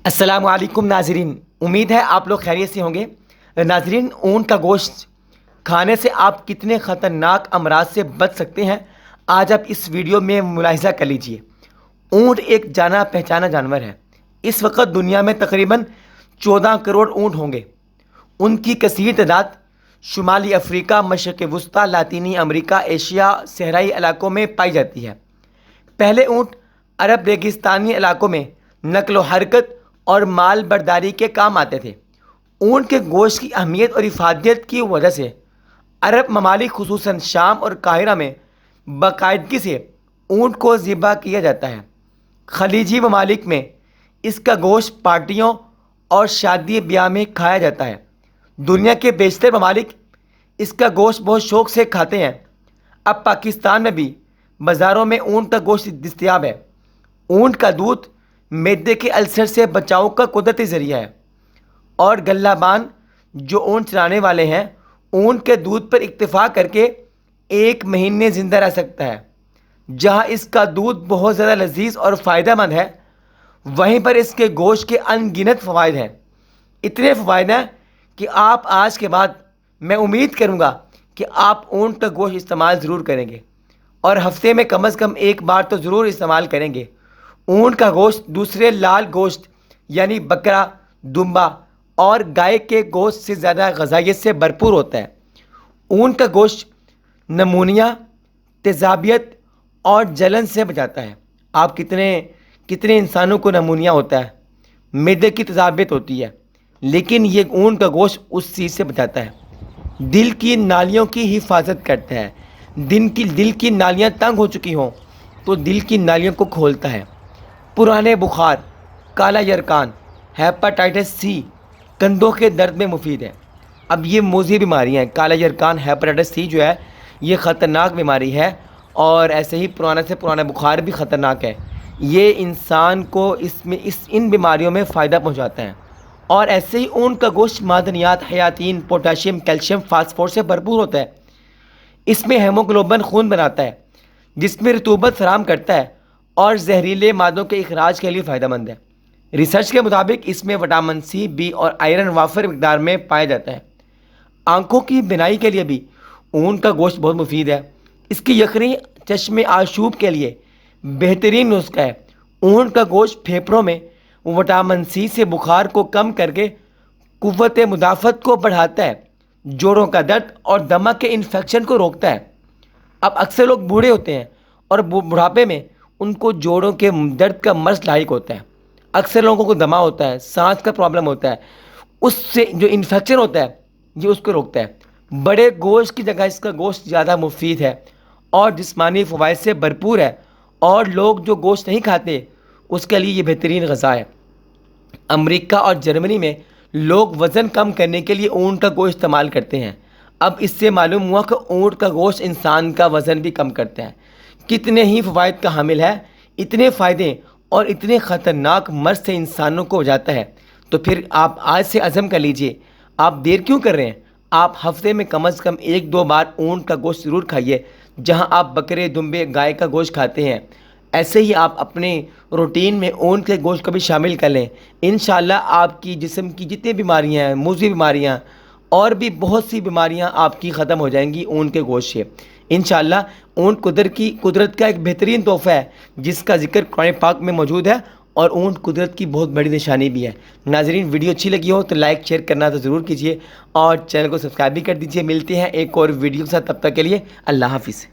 السلام علیکم ناظرین، امید ہے آپ لوگ خیریت سے ہوں گے۔ ناظرین، اونٹ کا گوشت کھانے سے آپ کتنے خطرناک امراض سے بچ سکتے ہیں آج آپ اس ویڈیو میں ملاحظہ کر لیجئے۔ اونٹ ایک جانا پہچانا جانور ہے۔ اس وقت دنیا میں تقریباً 14 کروڑ اونٹ ہوں گے۔ ان کی کثیر تعداد شمالی افریقہ، مشرق وسطیٰ، لاطینی امریکہ، ایشیا، صحرائی علاقوں میں پائی جاتی ہے۔ پہلے اونٹ عرب ریگستانی علاقوں میں نقل و حرکت اور مال برداری کے کام آتے تھے۔ اونٹ کے گوشت کی اہمیت اور افادیت کی وجہ سے عرب ممالک خصوصاً شام اور قاہرہ میں باقاعدگی سے اونٹ کو ذبح کیا جاتا ہے۔ خلیجی ممالک میں اس کا گوشت پارٹیوں اور شادی بیاہ میں کھایا جاتا ہے۔ دنیا کے بیشتر ممالک اس کا گوشت بہت شوق سے کھاتے ہیں۔ اب پاکستان میں بھی بازاروں میں اونٹ کا گوشت دستیاب ہے۔ اونٹ کا دودھ معدے کے السر سے بچاؤ کا قدرتی ذریعہ ہے، اور گلہ بان جو اونٹ چرانے والے ہیں اونٹ کے دودھ پر اکتفا کر کے 1 مہینے زندہ رہ سکتا ہے۔ جہاں اس کا دودھ بہت زیادہ لذیذ اور فائدہ مند ہے، وہیں پر اس کے گوشت کے ان گنت فوائد ہیں۔ اتنے فوائد ہیں کہ آپ آج کے بعد میں امید کروں گا کہ آپ اونٹ کا گوشت استعمال ضرور کریں گے، اور ہفتے میں کم از کم 1 بار تو ضرور استعمال کریں گے۔ اونٹ کا گوشت دوسرے لال گوشت یعنی بکرا، دمبا اور گائے کے گوشت سے زیادہ غذائیت سے بھرپور ہوتا ہے۔ اونٹ کا گوشت نمونیا، تیزابیت اور جلن سے بچاتا ہے۔ آپ کتنے انسانوں کو نمونیا ہوتا ہے، معدے کی تیزابیت ہوتی ہے، لیکن یہ اونٹ کا گوشت اس چیز سے بچاتا ہے۔ دل کی نالیوں کی حفاظت کرتا ہے۔ دل کی نالیاں تنگ ہو چکی ہوں تو دل کی نالیوں کو کھولتا ہے۔ پرانے بخار، کالا یرقان، ہیپاٹائٹس سی، کندھوں کے درد میں مفید ہے۔ اب یہ موذی بیماریاں ہیں، کالا یرقان، ہیپاٹائٹس سی جو ہے یہ خطرناک بیماری ہے، اور ایسے ہی پرانا بخار بھی خطرناک ہے۔ یہ انسان کو ان بیماریوں میں فائدہ پہنچاتا ہے۔ اور ایسے ہی اونٹ کا گوشت معدنیات، حیاتین، پوٹاشیم، کیلشیم، فاسفورس سے بھرپور ہوتا ہے۔ اس میں ہیموگلوبن خون بناتا ہے، جس میں رطوبت فراہم کرتا ہے اور زہریلے مادوں کے اخراج کے لیے فائدہ مند ہے۔ ریسرچ کے مطابق اس میں وٹامن سی، بی اور آئرن وافر مقدار میں پایا جاتا ہے۔ آنکھوں کی بینائی کے لیے بھی اونٹ کا گوشت بہت مفید ہے۔ اس کی یخنی چشم آشوب کے لیے بہترین نسخہ ہے۔ اونٹ کا گوشت پھیپھڑوں میں وٹامن سی سے بخار کو کم کر کے قوت مدافعت کو بڑھاتا ہے، جوڑوں کا درد اور دمہ کے انفیکشن کو روکتا ہے۔ اب اکثر لوگ بوڑھے ہوتے ہیں اور بڑھاپے میں ان کو جوڑوں کے درد کا مرض لاحق ہوتا ہے۔ اکثر لوگوں کو دمہ ہوتا ہے، سانس کا پرابلم ہوتا ہے، اس سے جو انفیکشن ہوتا ہے یہ اس کو روکتا ہے۔ بڑے گوشت کی جگہ اس کا گوشت زیادہ مفید ہے اور جسمانی فوائد سے بھرپور ہے، اور لوگ جو گوشت نہیں کھاتے اس کے لیے یہ بہترین غذا ہے۔ امریکہ اور جرمنی میں لوگ وزن کم کرنے کے لیے اونٹ کا گوشت استعمال کرتے ہیں۔ اب اس سے معلوم ہوا کہ اونٹ کا گوشت انسان کا وزن بھی کم کرتا ہے۔ کتنے ہی فوائد کا حامل ہے، اتنے فائدے اور اتنے خطرناک مرض سے انسانوں کو بچاتا ہے۔ تو پھر آپ آج سے عزم کر لیجئے، آپ دیر کیوں کر رہے ہیں؟ آپ ہفتے میں کم از کم 1-2 بار اونٹ کا گوشت ضرور کھائیے، جہاں آپ بکرے، دمبے، گائے کا گوشت کھاتے ہیں۔ ایسے ہی آپ اپنے روٹین میں اونٹ کے گوشت کو بھی شامل کر لیں۔ انشاءاللہ آپ کی جسم کی جتنی بیماریاں ہیں، موذی بیماریاں اور بھی بہت سی بیماریاں آپ کی ختم ہو جائیں گی اونٹ کے گوشت سے۔ انشاءاللہ اونٹ قدرت کا ایک بہترین تحفہ ہے، جس کا ذکر قرآن پاک میں موجود ہے، اور اونٹ قدرت کی بہت بڑی نشانی بھی ہے۔ ناظرین، ویڈیو اچھی لگی ہو تو لائک شیئر کرنا تو ضرور کیجیے، اور چینل کو سبسکرائب بھی کر دیجیے۔ ملتے ہیں ایک اور ویڈیو کے ساتھ، تب تک کے لیے اللہ حافظ۔